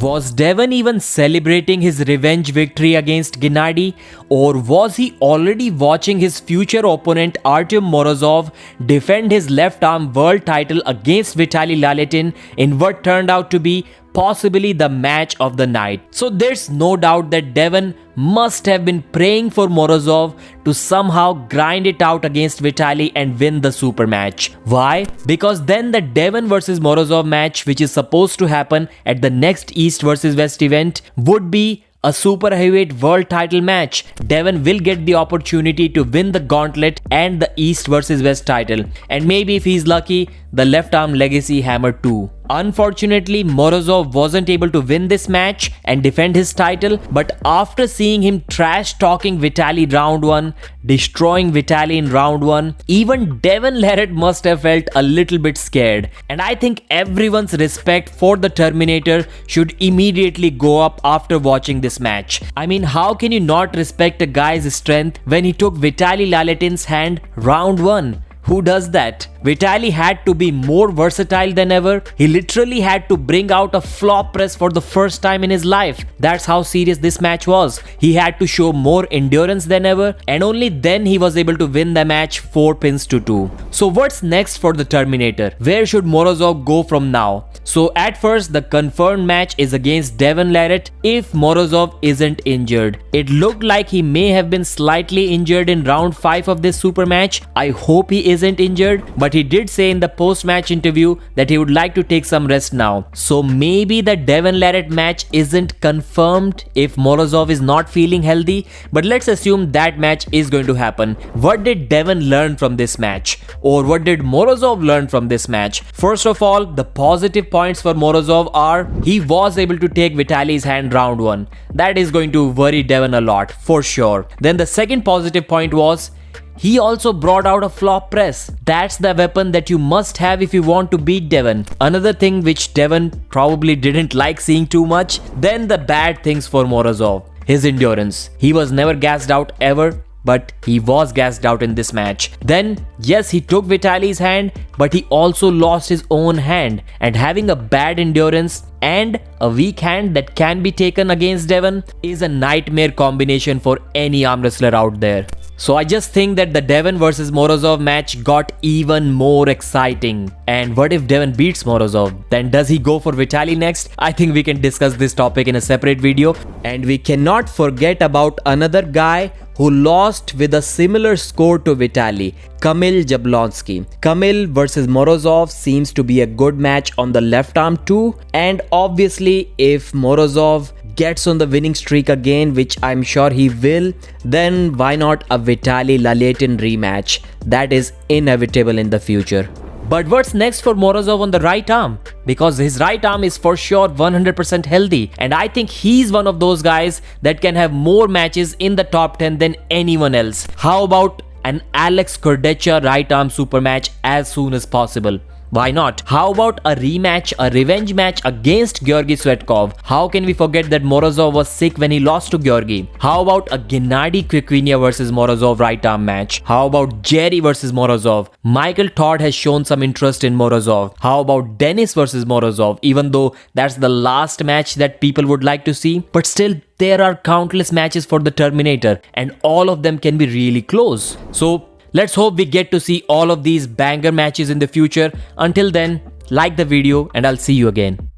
Was Devon even celebrating his revenge victory against GENADI, or was he already watching his future opponent ARTYOM Morozov defend his left arm world title against VITALY LALETIN in what turned out to be possibly the match of the night? So there's no doubt that Devon must have been praying for Morozov to somehow grind it out against VITALY and win the super match. Why? Because then the Devon vs Morozov match, which is supposed to happen at the next East vs West event, would be a super heavyweight world title match. Devon will get the opportunity to win the gauntlet and the East vs West title, and maybe if he's lucky, the left arm legacy hammer too. Unfortunately, Morozov wasn't able to win this match and defend his title, but after seeing him trash talking VITALY round 1, destroying VITALY in round 1, even Devon LARRATT must have felt a little bit scared. And I think everyone's respect for the Terminator should immediately go up after watching this match. I mean, how can you not respect a guy's strength when he took VITALY LALETIN's hand round 1? Who does that? VITALY had to be more versatile than ever. He literally had to bring out a flop press for the first time in his life. That's how serious this match was. He had to show more endurance than ever, and only then he was able to win the match 4 pins to 2. So what's next for the Terminator? Where should Morozov go from now? So at first, the confirmed match is against Devon LARRATT if Morozov isn't injured. It looked like he may have been slightly injured in round 5 of this super match. I hope he isn't injured, but he did say in the post-match interview that he would like to take some rest now. So maybe the Devon LARRATT match isn't confirmed if Morozov is not feeling healthy, but let's assume that match is going to happen. What did Devon learn from this match? Or what did Morozov learn from this match? First of all, the positive points for Morozov are he was able to take VITALY's hand round 1. That is going to worry Devon a lot, for sure. Then the second positive point was he also brought out a flop press. That's the weapon that you must have if you want to beat Devon. Another thing which Devon probably didn't like seeing too much. Then the bad things for Morozov. His endurance. He was never gassed out ever, but he was gassed out in this match. Then, yes, he took VITALY's hand, but he also lost his own hand. And having a bad endurance and a weak hand that can be taken against Devon is a nightmare combination for any arm wrestler out there. So I just think that the Devon vs Morozov match got even more exciting. And what if Devon beats Morozov? Then does he go for VITALY next? I think we can discuss this topic in a separate video. And we cannot forget about another guy who lost with a similar score to VITALY, Kamil Jablonski. Kamil vs Morozov seems to be a good match on the left arm too, and obviously if Morozov gets on the winning streak again, which I'm sure he will, then why not a VITALY LALETIN rematch? That is inevitable in the future. But what's next for Morozov on the right arm? Because his right arm is for sure 100% healthy, and I think he's one of those guys that can have more matches in the top 10 than anyone else. How about an Alex KURDECHA right arm super match as soon as possible? Why not? How about a rematch, a revenge match against Georgy Svetkov? How can we forget that Morozov was sick when he lost to Georgy? How about a GENADI KVIKVINIA vs Morozov right arm match? How about Jerry vs Morozov? Michael Todd has shown some interest in Morozov. How about Dennis vs Morozov? Even though that's the last match that people would like to see, but still there are countless matches for the Terminator, and all of them can be really close. So let's hope we get to see all of these banger matches in the future. Until then, like the video and I'll see you again.